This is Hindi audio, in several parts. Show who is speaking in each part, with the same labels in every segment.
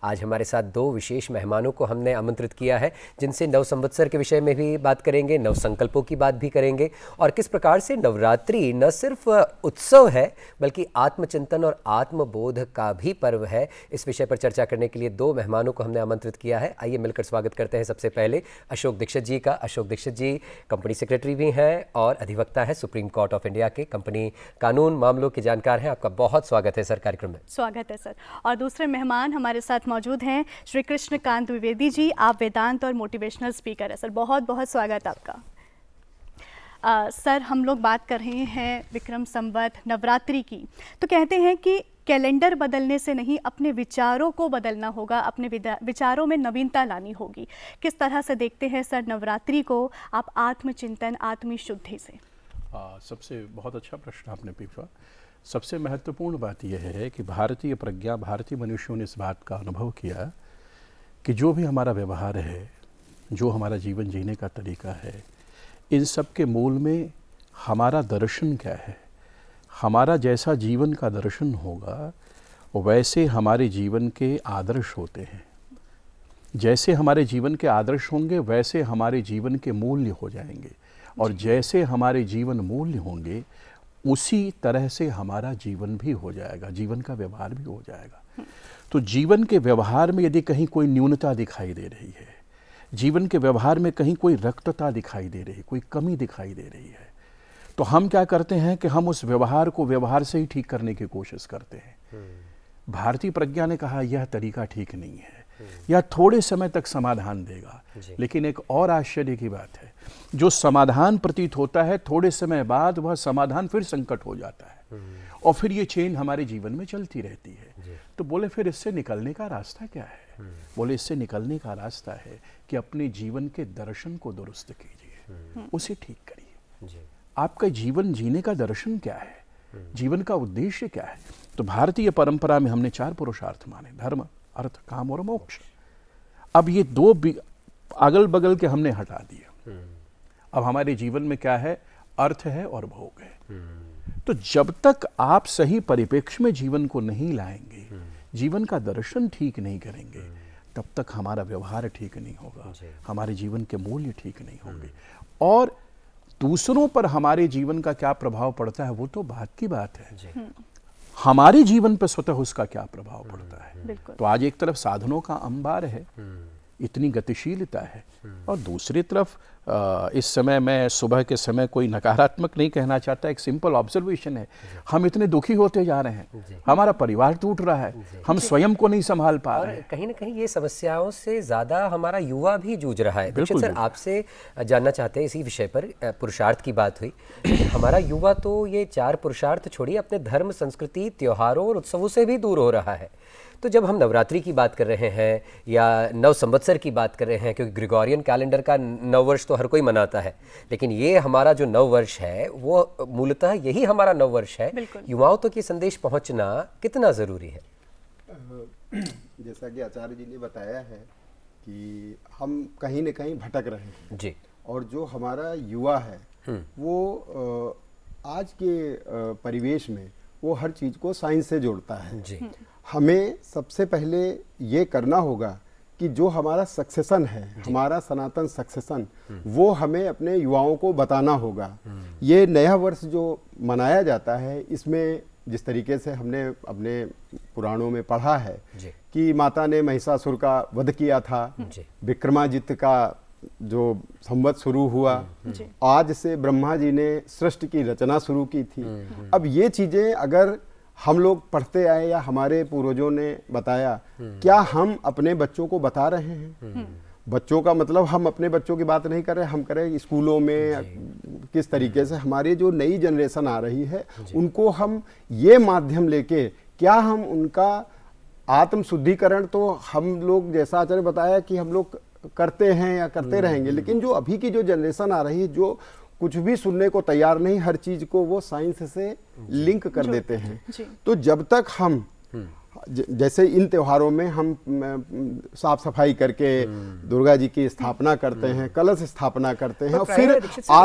Speaker 1: आज हमारे साथ दो विशेष मेहमानों को हमने आमंत्रित किया है, जिनसे नव संवत्सर के विषय में भी बात करेंगे, नव संकल्पों की बात भी करेंगे और किस प्रकार से नवरात्रि न सिर्फ उत्सव है बल्कि आत्मचिंतन और आत्मबोध का भी पर्व है। इस विषय पर चर्चा करने के लिए दो मेहमानों को हमने आमंत्रित किया है। आइए मिलकर स्वागत करते हैं सबसे पहले अशोक दीक्षित जी का। अशोक दीक्षित जी कंपनी सेक्रेटरी भी हैं और अधिवक्ता है सुप्रीम कोर्ट ऑफ इंडिया के, कंपनी कानून मामलों के जानकार हैं। आपका बहुत स्वागत है सर कार्यक्रम में। स्वागत
Speaker 2: है सर। और दूसरे मेहमान हमारे साथ मौजूद हैं श्री कृष्णकांत द्विवेदी जी। आप वेदांत और मोटिवेशनल स्पीकर है सर, बहुत बहुत स्वागत आपका। सर, हम लोग बात कर रहे हैं विक्रम संवत नवरात्रि की, तो कहते हैं कि कैलेंडर बदलने से नहीं, अपने विचारों को बदलना होगा, अपने विचारों में नवीनता लानी होगी। किस तरह से देखते हैं सर नवरात्रि को आप आत्मचिंतन, आत्मशुद्धि से?
Speaker 3: सबसे बहुत अच्छा प्रश्न आपने पूछा। सबसे महत्वपूर्ण बात यह है कि भारतीय प्रज्ञा, भारतीय मनुष्यों ने इस बात का अनुभव किया कि जो भी हमारा व्यवहार है, जो हमारा जीवन जीने का तरीका है, इन सब के मूल में हमारा दर्शन क्या है। हमारा जैसा जीवन का दर्शन होगा वैसे हमारे जीवन के आदर्श होते हैं। जैसे हमारे जीवन के आदर्श होंगे वैसे हमारे जीवन के मूल्य हो जाएंगे, और जैसे हमारे जीवन मूल्य होंगे उसी तरह से हमारा जीवन भी हो जाएगा, जीवन का व्यवहार भी हो जाएगा। तो जीवन के व्यवहार में यदि कहीं कोई न्यूनता दिखाई दे रही है, जीवन के व्यवहार में कहीं कोई रक्तता दिखाई दे रही है, कोई कमी दिखाई दे रही है, तो हम क्या करते हैं कि हम उस व्यवहार को व्यवहार से ही ठीक करने की कोशिश करते हैं। भारतीय प्रज्ञा ने कहा यह तरीका ठीक नहीं है, यह थोड़े समय तक समाधान देगा, लेकिन एक और आश्चर्य की बात है, जो समाधान प्रतीत होता है थोड़े समय बाद वह समाधान फिर संकट हो जाता है, और फिर ये चेन हमारे जीवन में चलती रहती है। तो बोले फिर इससे निकलने का रास्ता क्या है? बोले इससे निकलने का रास्ता है कि अपने जीवन के दर्शन को दुरुस्त कीजिए, उसे ठीक करिए। आपका जीवन जीने का दर्शन क्या है, जीवन का उद्देश्य क्या है? तो भारतीय परंपरा में हमने 4 पुरुषार्थ माने, धर्म, अर्थ, काम और मोक्ष। अब ये 2 अगल बगल के हमने हटा दिए। अब हमारे जीवन में क्या है? अर्थ है और भोग है। तो जब तक आप सही परिप्रेक्ष्य में जीवन को नहीं लाएंगे, जीवन का दर्शन ठीक नहीं करेंगे, तब तक हमारा व्यवहार ठीक नहीं होगा, हमारे जीवन के मूल्य ठीक नहीं होंगे, और दूसरों पर हमारे जीवन का क्या प्रभाव पड़ता है वो तो बात की बात है। हमारे जीवन पर स्वतः उसका क्या प्रभाव पड़ता है। तो आज एक तरफ साधनों का अंबार है, इतनी गतिशीलता है, और दूसरी तरफ इस समय मैं सुबह के समय कोई नकारात्मक नहीं कहना चाहता, एक सिंपल ऑब्जर्वेशन है, हम इतने दुखी होते जा रहे हैं, हमारा परिवार टूट रहा है, हम स्वयं को नहीं संभाल पा रहे हैं।
Speaker 1: कहीं ना कहीं ये समस्याओं से ज्यादा हमारा युवा भी जूझ रहा है। दीक्षित सर, आपसे जानना चाहते हैं इसी विषय पर, पुरुषार्थ की बात हुई, हमारा युवा तो ये 4 पुरुषार्थ छोड़िए अपने धर्म, संस्कृति, त्योहारों और उत्सवों से भी दूर हो रहा है। तो जब हम नवरात्रि की बात कर रहे हैं या नव संवत्सर की बात कर रहे हैं, क्योंकि ग्रेगोरियन कैलेंडर का नव वर्ष तो हर कोई मनाता है, लेकिन ये हमारा जो नव वर्ष है वो मूलतः यही हमारा नव वर्ष है। युवाओं तक ये संदेश पहुंचना कितना जरूरी है?
Speaker 4: जैसा कि आचार्य जी ने बताया है कि हम कहीं न कहीं भटक रहे हैं जी, और जो हमारा युवा है वो आज के परिवेश में वो हर चीज को साइंस से जोड़ता है जी। हमें सबसे पहले ये करना होगा कि जो हमारा सक्सेशन है, हमारा सनातन सक्सेशन, वो हमें अपने युवाओं को बताना होगा। ये नया वर्ष जो मनाया जाता है, इसमें जिस तरीके से हमने अपने पुराणों में पढ़ा है कि माता ने महिषासुर का वध किया था, विक्रमादित्य का जो संवत शुरू हुआ, आज से ब्रह्मा जी ने सृष्टि की रचना शुरू की थी। अब ये चीजें अगर हम लोग पढ़ते आए या हमारे पूर्वजों ने बताया, क्या हम अपने बच्चों को बता रहे हैं? बच्चों का मतलब हम अपने बच्चों की बात नहीं कर रहे, हम करें स्कूलों में किस तरीके से हमारी जो नई जनरेशन आ रही है उनको हम ये माध्यम लेके, क्या हम उनका आत्म शुद्धिकरण तो हम लोग जैसा आचार्य बताया कि हम लोग करते हैं या करते रहेंगे, लेकिन जो अभी की जो जनरेशन आ रही है जो कुछ भी सुनने को तैयार नहीं, हर चीज को वो साइंस से लिंक कर देते हैं। तो जब तक हम जैसे इन त्योहारों में हम साफ सफाई करके दुर्गा जी की स्थापना करते हैं, कलश स्थापना करते हैं, और फिर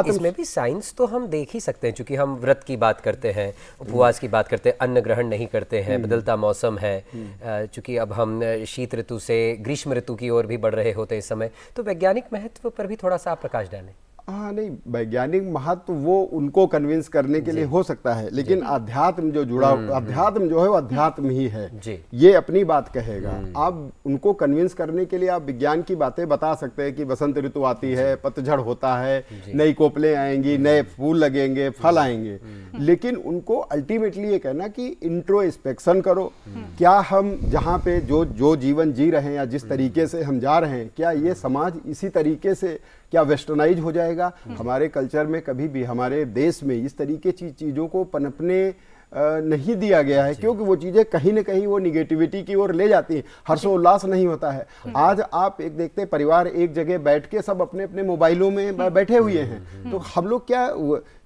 Speaker 1: इसमें भी साइंस तो हम देख ही सकते हैं, क्योंकि हम व्रत की बात करते हैं, उपवास की बात करते हैं, अन्न ग्रहण नहीं करते हैं, बदलता मौसम है, चूंकि अब हम शीत ऋतु से ग्रीष्म ऋतु की ओर भी बढ़ रहे होते इस समय, तो वैज्ञानिक महत्व पर भी थोड़ा सा आप प्रकाश डालें।
Speaker 4: हाँ, नहीं, वैज्ञानिक महत्व वो उनको कन्विंस करने के लिए हो सकता है, लेकिन अध्यात्म जो जुड़ा, अध्यात्म जो है वो अध्यात्म ही है, ये अपनी बात कहेगा। आप उनको कन्विंस करने के लिए आप विज्ञान की बातें बता सकते हैं कि बसंत ऋतु आती है, पतझड़ होता है, नई कोपलें आएंगी, नए फूल लगेंगे, फल आएंगे, लेकिन उनको अल्टीमेटली ये कहना कि इंट्रोस्पेक्शन करो, क्या हम जहाँ पे जो जीवन जी रहे हैं या जिस तरीके से हम जा रहे हैं, क्या ये समाज इसी तरीके से क्या वेस्टर्नाइज हो जाएगा? हमारे कल्चर में कभी भी, हमारे देश में इस तरीके की चीज़ों को पनपने नहीं दिया गया है, क्योंकि वो चीज़ें कहीं ना कहीं वो निगेटिविटी की ओर ले जाती हैं, हर्षोल्लास नहीं होता है। आज आप एक देखते, परिवार एक जगह बैठ के सब अपने अपने मोबाइलों में बैठे हुए हैं, तो हम लोग क्या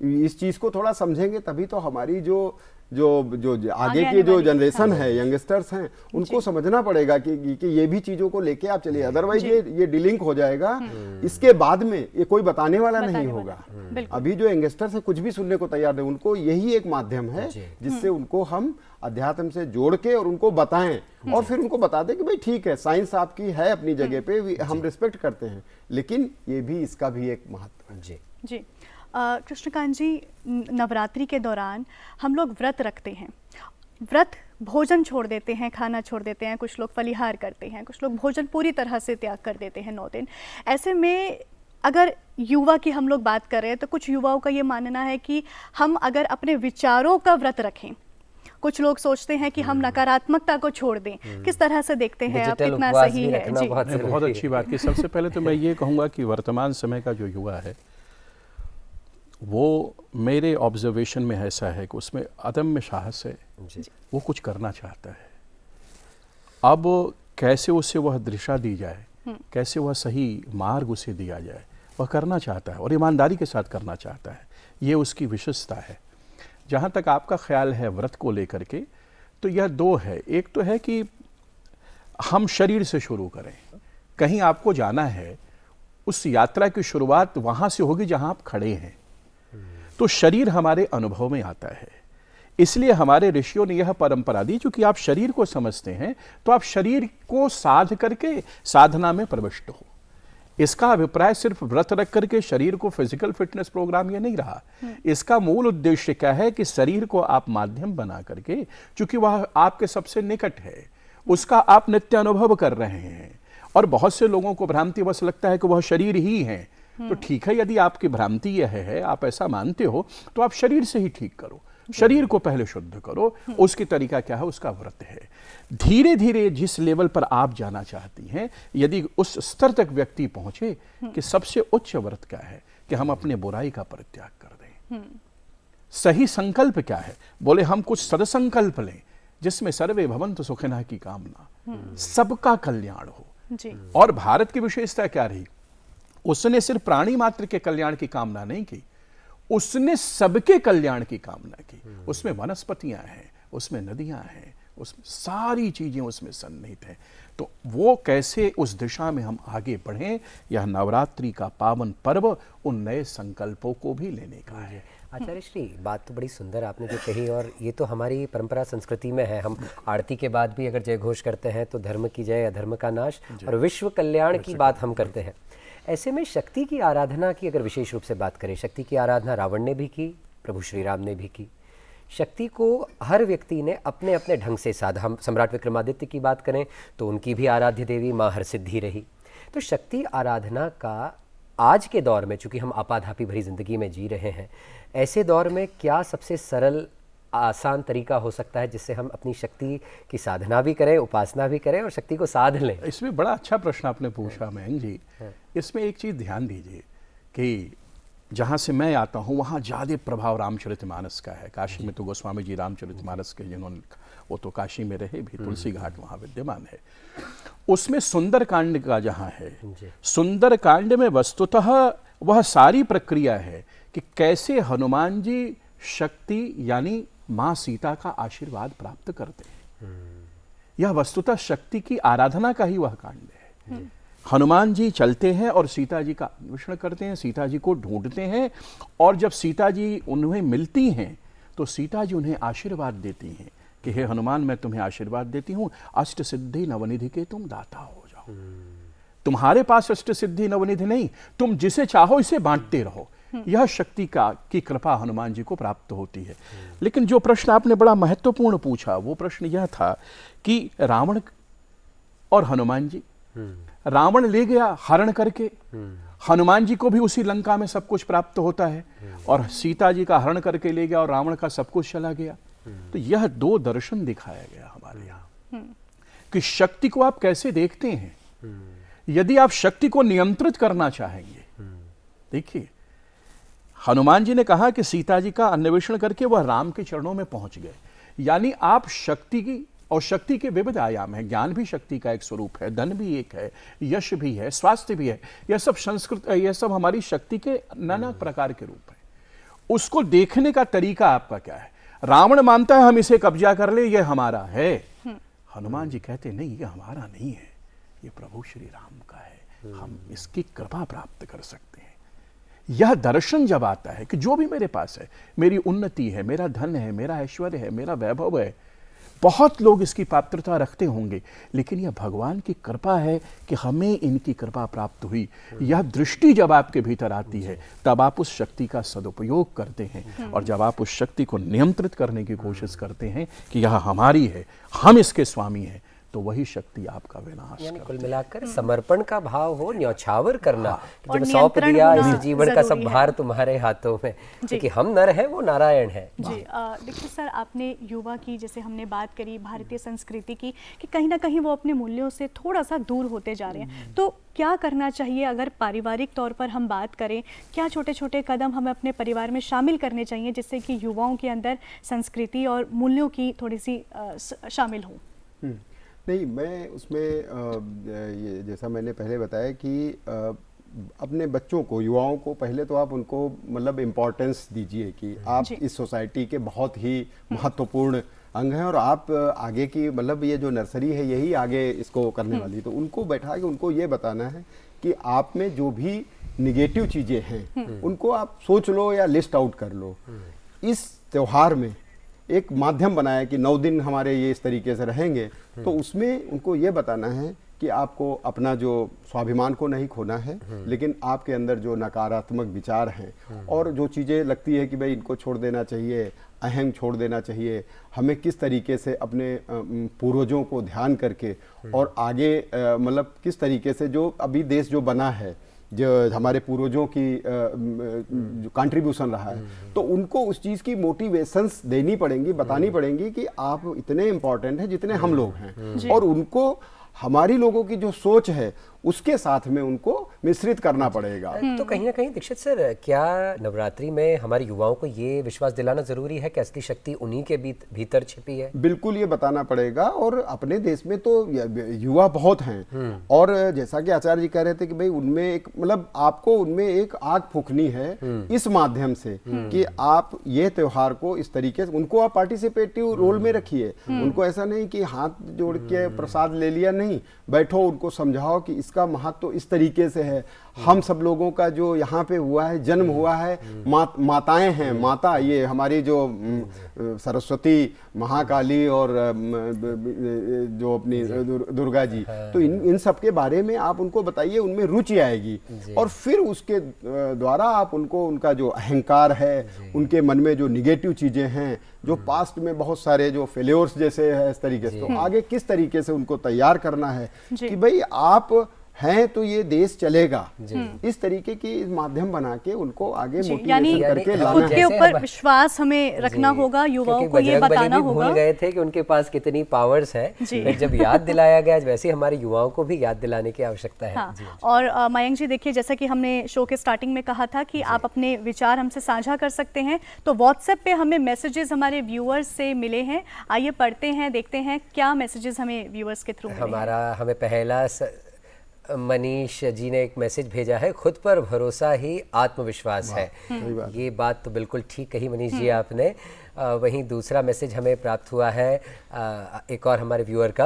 Speaker 4: इस चीज़ को थोड़ा समझेंगे, तभी तो हमारी जो आगे की जो जनरेशन है, यंगस्टर्स हैं, उनको समझना पड़ेगा कि ये भी चीजों को लेके आप चलिए, अदरवाइज ये डिलिंक हो जाएगा। इसके बाद में ये कोई बताने वाला नहीं होगा। अभी जो यंगस्टर्स है कुछ भी सुनने को तैयार नहीं, उनको यही एक माध्यम है जिससे उनको हम अध्यात्म से जोड़ के और उनको बताएं, और फिर उनको बता दें कि भाई ठीक है, साइंस आपकी है अपनी जगह पे, हम रिस्पेक्ट करते हैं, लेकिन ये भी, इसका भी एक महत्व है।
Speaker 2: जी कृष्णकांत जी, नवरात्रि के दौरान हम लोग व्रत रखते हैं, व्रत भोजन छोड़ देते हैं, खाना छोड़ देते हैं, कुछ लोग फलिहार करते हैं, कुछ लोग भोजन पूरी तरह से त्याग कर देते हैं 9 दिन। ऐसे में अगर युवा की हम लोग बात कर रहे हैं, तो कुछ युवाओं का ये मानना है कि हम अगर अपने विचारों का व्रत रखें, कुछ लोग सोचते हैं कि हम नकारात्मकता को छोड़ दें, किस तरह से देखते हैं आप? कितना सही है? जी,
Speaker 3: बहुत अच्छी बात की। सबसे पहले तो मैं ये कहूँगा कि वर्तमान समय का जो युवा है, वो मेरे ऑब्जर्वेशन में ऐसा है कि उसमें अदम्य साहस है, वो कुछ करना चाहता है। अब कैसे उसे वह दिशा दी जाए, कैसे वह सही मार्ग उसे दिया जाए, वह करना चाहता है और ईमानदारी के साथ करना चाहता है, ये उसकी विशेषता है। जहाँ तक आपका ख्याल है व्रत को लेकर के, तो यह 2 है। एक तो है कि हम शरीर से शुरू करें, कहीं आपको जाना है, उस यात्रा की शुरुआत वहाँ से होगी जहाँ आप खड़े हैं, तो शरीर हमारे अनुभव में आता है। इसलिए हमारे ऋषियों ने यह परंपरा दी, चूंकि आप शरीर को समझते हैं तो आप शरीर को साध करके साधना में प्रविष्ट हो। इसका अभिप्राय सिर्फ व्रत रख करके शरीर को फिजिकल फिटनेस प्रोग्राम ये नहीं रहा। इसका मूल उद्देश्य क्या है कि शरीर को आप माध्यम बना करके, चूंकि वह आपके सबसे निकट है, उसका आप नित्य अनुभव कर रहे हैं। और बहुत से लोगों को भ्रांति बस लगता है कि वह शरीर ही है। तो ठीक है, यदि आपकी भ्रांति यह है, आप ऐसा मानते हो, तो आप शरीर से ही ठीक करो, शरीर को पहले शुद्ध करो। उसकी तरीका क्या है? उसका व्रत है। धीरे धीरे जिस लेवल पर आप जाना चाहती हैं, यदि उस स्तर तक व्यक्ति पहुंचे कि सबसे उच्च व्रत क्या है कि हम अपने बुराई का परित्याग कर दें। सही संकल्प क्या है? बोले हम कुछ सदसंकल्प लें जिसमें सर्वे भवन्तु सुखिनः की कामना, सबका कल्याण हो। और भारत की विशेषता क्या रही? उसने सिर्फ प्राणी मात्र के कल्याण की कामना नहीं की, उसने सबके कल्याण की कामना की। उसमें वनस्पतियां हैं, उसमें नदियां हैं, उसमें सारी चीजें उसमें सन्निहित हैं। तो वो कैसे उस दिशा में हम आगे बढ़ें, यह नवरात्रि का पावन पर्व उन नए संकल्पों को भी लेने का है।
Speaker 1: आचार्य श्री, बात तो बड़ी सुंदर आपने जो कही, और ये तो हमारी परंपरा संस्कृति में है। हम आरती के बाद भी अगर जय घोष करते हैं तो धर्म की जय अधर्म का नाश, और विश्व कल्याण की बात हम करते हैं। ऐसे में शक्ति की आराधना की अगर विशेष रूप से बात करें, शक्ति की आराधना रावण ने भी की, प्रभु श्री राम ने भी की। शक्ति को हर व्यक्ति ने अपने अपने ढंग से साधा। हम सम्राट विक्रमादित्य की बात करें तो उनकी भी आराध्य देवी माँ हरसिद्धि रही। तो शक्ति आराधना का आज के दौर में, चूंकि हम आपाधापी भरी जिंदगी में जी रहे हैं, ऐसे दौर में क्या सबसे सरल आसान तरीका हो सकता है जिससे हम अपनी शक्ति की साधना भी करें, उपासना भी करें और शक्ति को साध लें?
Speaker 3: इसमें बड़ा अच्छा प्रश्न आपने पूछा मयंक जी। इसमें एक चीज़ ध्यान दीजिए कि जहाँ से मैं आता हूँ वहाँ ज़्यादा प्रभाव रामचरितमानस का है। काशी में तो गोस्वामी जी रामचरितमानस के जिन्होंने, वो तो काशी में रहे भी, तुलसी घाट वहाँ विद्यमान है। उसमें सुंदरकांड का जहाँ है, सुंदरकांड में वस्तुतः वह सारी प्रक्रिया है कि कैसे हनुमान जी शक्ति यानी माँ सीता का आशीर्वाद प्राप्त करते हैं। यह वस्तुतः शक्ति की आराधना का ही वह कांड है। हनुमान जी चलते हैं और सीता जी का अन्वेषण करते हैं, सीता जी को ढूंढते हैं, और जब सीता जी उन्हें मिलती हैं तो सीता जी उन्हें आशीर्वाद देती हैं कि हे हनुमान, मैं तुम्हें आशीर्वाद देती हूँ, अष्ट सिद्धि नवनिधि के तुम दाता हो जाओ। तुम्हारे पास अष्ट सिद्धि नवनिधि नहीं, तुम जिसे चाहो इसे बांटते रहो। यह शक्ति की कृपा हनुमान जी को प्राप्त होती है। लेकिन जो प्रश्न आपने बड़ा महत्वपूर्ण पूछा, वो प्रश्न यह था कि रावण और हनुमान जी, रावण ले गया हरण करके, हनुमान जी को भी उसी लंका में सब कुछ प्राप्त होता है, और सीता जी का हरण करके ले गया और रावण का सब कुछ चला गया। तो यह दो दर्शन दिखाया गया हमारे यहाँ कि शक्ति को आप कैसे देखते हैं। यदि आप शक्ति को नियंत्रित करना चाहेंगे, देखिए हनुमान जी ने कहा कि सीता जी का अन्वेषण करके वह राम के चरणों में पहुंच गए, यानी आप शक्ति की, और शक्ति के विविध आयाम है, ज्ञान भी शक्ति का एक स्वरूप है, धन भी एक है, यश भी है, स्वास्थ्य भी है, यह सब हमारी शक्ति के नाना प्रकार के रूप है। उसको देखने का तरीका आपका क्या है? रावण मानता है हम इसे कब्जा कर ले, यह हमारा है। हनुमान जी कहते नहीं, यह हमारा नहीं है, ये प्रभु श्री राम का है, हम इसकी कृपा प्राप्त कर सकते हैं। यह दर्शन जब आता है कि जो भी मेरे पास है, मेरी उन्नति है, मेरा धन है, मेरा ऐश्वर्य है, मेरा वैभव है, बहुत लोग इसकी पात्रता रखते होंगे, लेकिन यह भगवान की कृपा है कि हमें इनकी कृपा प्राप्त हुई। यह दृष्टि जब आपके भीतर आती है, तब आप उस शक्ति का सदुपयोग करते हैं, और जब आप उस शक्ति को नियंत्रित करने की कोशिश करते हैं कि यह हमारी है, हम इसके स्वामी हैं, तो वही शक्ति आपका विनाश
Speaker 1: यानी कुल
Speaker 3: करती है।
Speaker 1: मिलाकर समर्पण का भाव हो, न्यौछावर करना, कि जब सौंप दिया इस जीवन का सब भार तुम्हारे हाथों में, क्योंकि हम नर हैं, वो नारायण है।
Speaker 2: जी देखिए सर, आपने युवा की, जैसे हमने बात करी भारतीय संस्कृति की, कि कहीं ना कहीं वो अपने मूल्यों से थोड़ा सा दूर होते जा रहे हैं, तो क्या करना चाहिए? अगर पारिवारिक तौर पर हम बात करें, क्या छोटे छोटे कदम हमें अपने परिवार में शामिल करने चाहिए जिससे कि युवाओं के अंदर संस्कृति और मूल्यों की थोड़ी सी शामिल हो?
Speaker 4: नहीं, मैं उसमें ये जैसा मैंने पहले बताया कि अपने बच्चों को, युवाओं को पहले तो आप उनको मतलब इम्पोर्टेंस दीजिए कि आप इस सोसाइटी के बहुत ही महत्वपूर्ण अंग हैं, और आप आगे की मतलब ये जो नर्सरी है यही आगे इसको करने वाली। तो उनको बैठा के उनको ये बताना है कि आप में जो भी निगेटिव चीज़ें हैं उनको आप सोच लो या लिस्ट आउट कर लो। इस त्यौहार में एक माध्यम बनाया कि 9 दिन हमारे ये इस तरीके से रहेंगे, तो उसमें उनको ये बताना है कि आपको अपना जो स्वाभिमान को नहीं खोना है, लेकिन आपके अंदर जो नकारात्मक विचार हैं और जो चीज़ें लगती है कि भाई इनको छोड़ देना चाहिए, अहंग छोड़ देना चाहिए, हमें किस तरीके से अपने पूर्वजों को ध्यान करके और आगे मतलब किस तरीके से जो अभी देश जो बना है, जो हमारे पूर्वजों की जो कंट्रीब्यूशन रहा है, तो उनको उस चीज़ की मोटिवेशंस देनी पड़ेंगी, बतानी पड़ेंगी कि आप इतने इम्पोर्टेंट हैं जितने हम लोग हैं, और उनको हमारी लोगों की जो सोच है उसके साथ में उनको मिश्रित करना पड़ेगा।
Speaker 1: तो कहीं ना कहीं दीक्षित सर, क्या नवरात्रि में हमारे युवाओं को ये विश्वास दिलाना जरूरी है कि असली शक्ति उन्हीं के भीतर छिपी है?
Speaker 4: बिल्कुल, ये बताना पड़ेगा। और अपने देश में तो युवा बहुत हैं, और जैसा कि आचार्य जी कह रहे थे कि भाई उनमें एक मतलब आपको उनमें एक आग फूकनी है इस माध्यम से कि आप ये त्योहार को इस तरीके से उनको आप पार्टिसिपेटिव रोल में रखिए। उनको ऐसा नहीं कि हाथ जोड़ के प्रसाद ले लिया, नहीं, बैठो, उनको समझाओ कि इसका महत्व इस तरीके से है। हम सब लोगों का जो यहाँ पे हुआ है, जन्म हुआ है, माताएं हैं, माता ये हमारी जो सरस्वती, महाकाली और जो अपनी दुर्गा जी, तो इन सब के बारे में आप उनको बताइए, उनमें रुचि आएगी, और फिर उसके द्वारा आप उनको उनका जो अहंकार है, उनके मन में जो निगेटिव चीजें हैं, जो पास्ट में बहुत सारे जो फेल्योर्स जैसे है इस तरीके से, तो आगे किस तरीके से उनको तैयार करना है कि भाई आप हैं तो ये देश चलेगा, इस तरीके की माध्यम बना के उनको आगे मोटिवेशन करके लाना
Speaker 2: खुद के ऊपर विश्वास हमें रखना होगा, युवाओं को ये बताना होगा।
Speaker 1: भूल गए थे कि उनके पास कितनी पावर्स हैं, जब याद दिलाया गया, वैसे हमारे युवाओं को भी याद दिलाने की आवश्यकता है।
Speaker 2: हाँ। और मयंक जी देखिए, जैसा कि हमने शो के स्टार्टिंग में कहा था कि आप अपने विचार हमसे साझा कर सकते हैं, तो व्हाट्सएप पे हमें मैसेजेस हमारे व्यूअर्स से मिले हैं, आइए पढ़ते हैं, देखते हैं क्या मैसेजेस हमें व्यूअर्स के थ्रू मिले हैं।
Speaker 1: हमें पहला मनीष जी ने एक मैसेज भेजा है, खुद पर भरोसा ही आत्मविश्वास है। ये बात तो बिल्कुल ठीक कही मनीष जी आपने। वहीं दूसरा मैसेज हमें प्राप्त हुआ है एक और हमारे व्यूअर का,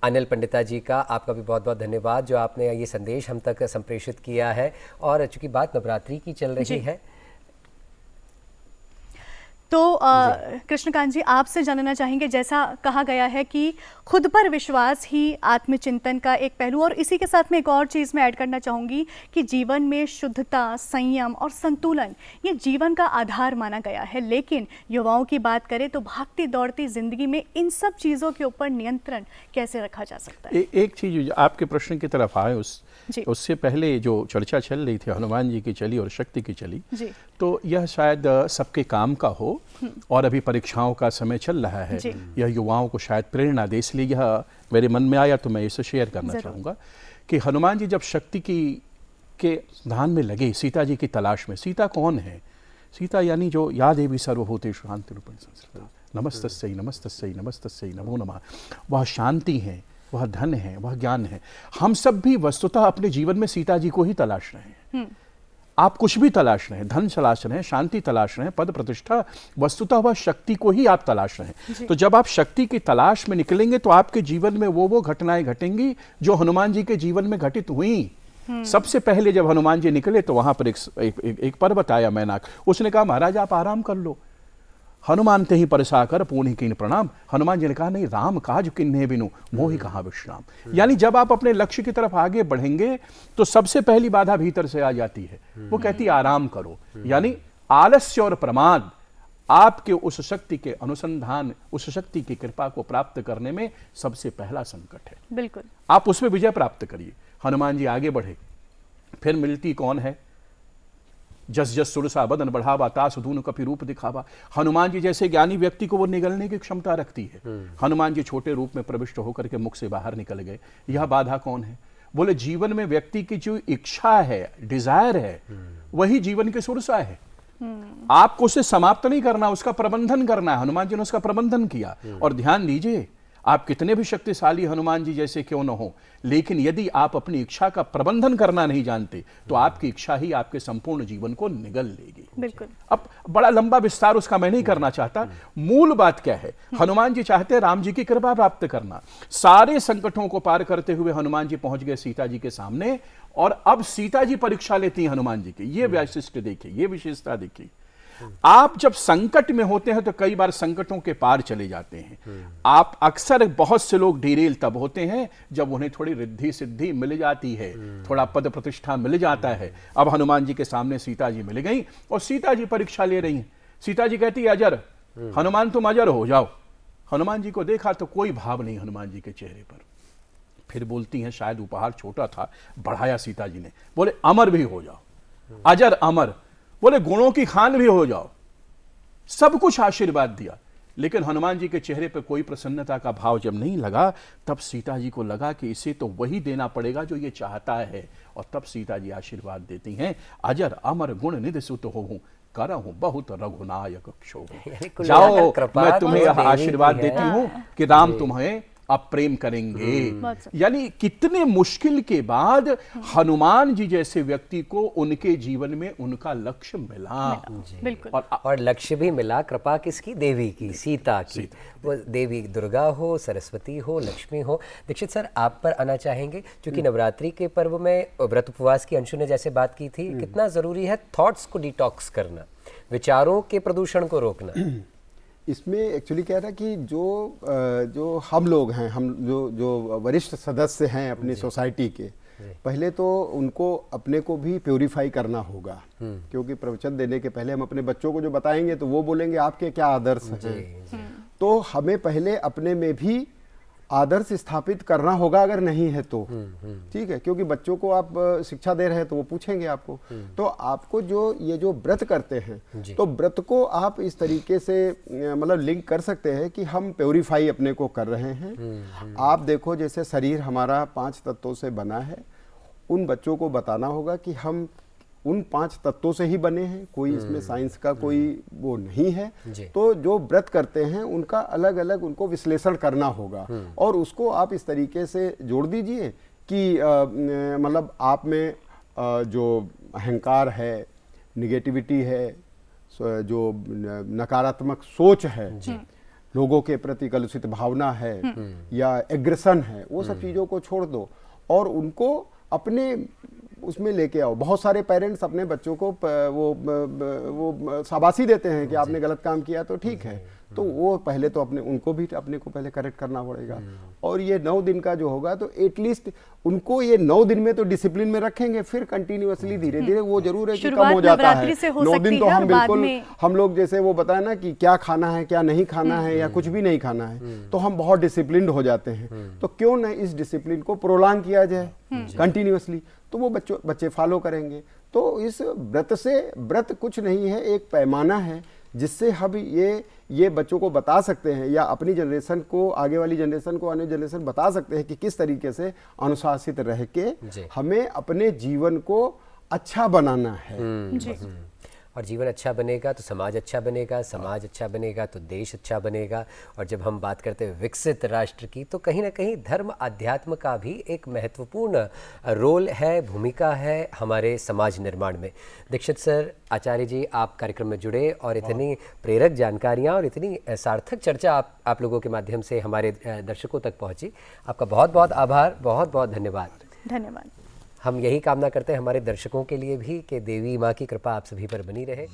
Speaker 1: अनिल पंडिता जी का। आपका भी बहुत बहुत धन्यवाद जो आपने ये संदेश हम तक संप्रेषित किया है। और चूंकि बात नवरात्रि की चल रही है
Speaker 2: तो कृष्णकांत जी, आपसे जानना चाहेंगे, जैसा कहा गया है कि खुद पर विश्वास ही आत्मचिंतन का एक पहलू, और इसी के साथ में एक और चीज़ मैं ऐड करना चाहूँगी कि जीवन में शुद्धता, संयम और संतुलन ये जीवन का आधार माना गया है। लेकिन युवाओं की बात करें तो भागती दौड़ती ज़िंदगी में इन सब चीज़ों के ऊपर नियंत्रण कैसे रखा जा सकता है?
Speaker 3: एक चीज़ आपके प्रश्न की तरफ आए उससे पहले जो चर्चा चल रही थी हनुमान जी की चली और शक्ति की चली, तो यह शायद सबके काम का हो और अभी परीक्षाओं का समय चल रहा है, यह युवाओं को शायद प्रेरणा दे, इसलिए यह मेरे मन में आया तो मैं इसे शेयर करना चाहूँगा कि हनुमान जी जब शक्ति के ध्यान में लगे सीता जी की तलाश में। सीता कौन है? सीता यानी जो या देवी सर्वभूतेषु शांति रूपेण संस्थिता नमस्तस्यै नमस्तस्यै नमस्तस्यै नमो नमः, वह शांति है, वह धन है, वह ज्ञान है। हम सब भी वस्तुतः अपने जीवन में सीता जी को ही तलाश रहे हैं। आप कुछ भी तलाश रहे हैं, धन तलाश रहे हैं, शांति तलाश रहे हैं, पद प्रतिष्ठा, वस्तुतः वह शक्ति को ही आप तलाश रहे हैं। तो जब आप शक्ति की तलाश में निकलेंगे तो आपके जीवन में वो घटनाएं घटेंगी जो हनुमान जी के जीवन में घटित हुई। सबसे पहले जब हनुमान जी निकले तो वहां पर एक पर्वत आया मैनाक, उसने कहा महाराज आप आराम कर लो। हनुमान ते ही परसा कर पूर्ण कीन प्रणाम। हनुमान जी ने कहा नहीं, राम काज किन्हे बिनु मोहि कहाँ विश्राम। यानी जब आप अपने लक्ष्य की तरफ आगे बढ़ेंगे तो सबसे पहली बाधा भीतर से आ जाती है, वो कहती है आराम करो। यानी आलस्य और प्रमाद आपके उस शक्ति के अनुसंधान, उस शक्ति की कृपा को प्राप्त करने में सबसे पहला संकट है।
Speaker 2: बिल्कुल,
Speaker 3: आप उसमें विजय प्राप्त करिए। हनुमान जी आगे बढ़े, फिर मिलती कौन है? जस जस सुरसा बदन बढ़ावा तास धून कपि रूप दिखावा। हनुमान जी जैसे ज्ञानी व्यक्ति को वो निगलने की क्षमता रखती है। हनुमान जी छोटे रूप में प्रविष्ट होकर के मुख से बाहर निकल गए। यह बाधा कौन है? बोले जीवन में व्यक्ति की जो इच्छा है, डिजायर है, वही जीवन की सुरसा है। आपको उसे समाप्त नहीं करना, उसका प्रबंधन करना है। हनुमान जी ने उसका प्रबंधन किया। और ध्यान दीजिए, आप कितने भी शक्तिशाली हनुमान जी जैसे क्यों न हो, लेकिन यदि आप अपनी इच्छा का प्रबंधन करना नहीं जानते तो आपकी इच्छा ही आपके संपूर्ण जीवन को निगल लेगी।
Speaker 2: बिल्कुल।
Speaker 3: अब बड़ा लंबा विस्तार उसका मैं नहीं करना चाहता। मूल बात क्या है? हनुमान जी चाहते हैं राम जी की कृपा प्राप्त करना। सारे संकटों को पार करते हुए हनुमान जी पहुंच गए सीता जी के सामने, और अब सीता जी परीक्षा लेती हैं हनुमान जी की। ये वैशिष्ट देखिए, ये विशेषता देखिए। आप जब संकट में होते हैं तो कई बार संकटों के पार चले जाते हैं। आप अक्सर, बहुत से लोग डिरेल तब होते हैं जब उन्हें थोड़ी रिद्धि सिद्धि मिल जाती है, थोड़ा पद प्रतिष्ठा मिल जाता है। अब हनुमान जी के सामने सीता जी मिल गई और सीता जी परीक्षा ले रही हैं। सीता जी कहती है अजर, हनुमान तुम अजर हो जाओ। हनुमान जी को देखा तो कोई भाव नहीं हनुमान जी के चेहरे पर। फिर बोलती हैं, शायद उपहार छोटा था, बढ़ाया सीता जी ने, बोले अमर भी हो जाओ, अजर अमर, बोले गुणों की खान भी हो जाओ। सब कुछ आशीर्वाद दिया, लेकिन हनुमान जी के चेहरे पर कोई प्रसन्नता का भाव जब नहीं लगा, तब सीता जी को लगा कि इसे तो वही देना पड़ेगा जो ये चाहता है। और तब सीता जी आशीर्वाद देती हैं, अजर अमर गुण निधि सुत होहूं, करहूं बहुत रघुनायक क्षोभ। जाओ, मैं तुम्हें यह आशीर्वाद देती हूं कि राम तुम्हें अब प्रेम करेंगे। यानी कितने मुश्किल के बाद हनुमान जी जैसे व्यक्ति को उनके जीवन में उनका लक्ष्य मिला।
Speaker 2: बिल्कुल।
Speaker 1: और लक्ष्य भी मिला, कृपा किसकी? देवी की, सीता की। वो देवी दुर्गा हो, सरस्वती हो, लक्ष्मी हो। दीक्षित सर, आप पर आना चाहेंगे, क्योंकि नवरात्रि के पर्व में व्रत उपवास की अंशु ने जैसे बात की थी, कितना जरूरी है थॉट्स को डिटॉक्स करना, विचारों के प्रदूषण को रोकना।
Speaker 4: इसमें एक्चुअली क्या था कि जो हम लोग हैं, हम जो वरिष्ठ सदस्य हैं अपनी सोसाइटी के, पहले तो उनको अपने को भी प्योरीफाई करना होगा। क्योंकि प्रवचन देने के पहले हम अपने बच्चों को जो बताएंगे तो वो बोलेंगे आपके क्या आदर्श हैं। तो हमें पहले अपने में भी आदर्श स्थापित करना होगा, अगर नहीं है तो ठीक है, क्योंकि बच्चों को आप शिक्षा दे रहे हैं तो वो पूछेंगे आपको। तो आपको जो व्रत करते हैं, तो व्रत को आप इस तरीके से मतलब लिंक कर सकते हैं कि हम प्योरीफाई अपने को कर रहे हैं। आप देखो, जैसे शरीर हमारा 5 तत्वों से बना है, उन बच्चों को बताना होगा कि हम उन 5 तत्वों से ही बने हैं, कोई इसमें साइंस का कोई वो नहीं है। तो जो व्रत करते हैं उनका अलग अलग उनको विश्लेषण करना होगा, और उसको आप इस तरीके से जोड़ दीजिए कि मतलब आप में जो अहंकार है, निगेटिविटी है, जो नकारात्मक सोच है, लोगों के प्रति कलुषित भावना है या एग्रेशन है, वो सब चीज़ों को छोड़ दो और उनको अपने उसमें लेके आओ। बहुत सारे पेरेंट्स अपने बच्चों को वो शाबाशी देते हैं कि आपने गलत काम किया तो ठीक है, तो वो पहले तो उनको भी अपने को पहले करेक्ट करना पड़ेगा। और ये 9 दिन का जो होगा तो एटलीस्ट उनको ये 9 दिन में तो डिसिप्लिन में रखेंगे, फिर कंटिन्यूअसली धीरे धीरे वो जरूर है कि कम हो जाता है। 9 दिन तो हम बिल्कुल हम लोग जैसे वो बताया ना कि क्या खाना है क्या नहीं खाना है या कुछ भी नहीं खाना है, तो हम बहुत डिसिप्लिन्ड हो जाते हैं। तो क्यों न इस डिसिप्लिन को प्रोलॉन्ग किया जाए कंटिन्यूअसली, तो वो बच्चे फॉलो करेंगे। तो इस व्रत कुछ नहीं है, एक पैमाना है जिससे हम ये बच्चों को बता सकते हैं या अपनी जनरेशन को, आगे वाली जनरेशन को, आने जनरेशन बता सकते हैं कि किस तरीके से अनुशासित रह के हमें अपने जीवन को अच्छा बनाना है।
Speaker 1: और जीवन अच्छा बनेगा तो समाज अच्छा बनेगा, समाज अच्छा बनेगा तो देश अच्छा बनेगा। और जब हम बात करते हैं विकसित राष्ट्र की, तो कहीं ना कहीं धर्म अध्यात्म का भी एक महत्वपूर्ण रोल है, भूमिका है हमारे समाज निर्माण में। दीक्षित सर, आचार्य जी, आप कार्यक्रम में जुड़े और इतनी प्रेरक जानकारियाँ और इतनी सार्थक चर्चा आप लोगों के माध्यम से हमारे दर्शकों तक पहुँची। आपका बहुत बहुत आभार, बहुत बहुत धन्यवाद।
Speaker 2: धन्यवाद।
Speaker 1: हम यही कामना करते हैं हमारे दर्शकों के लिए भी कि देवी माँ की कृपा आप सभी पर बनी रहे।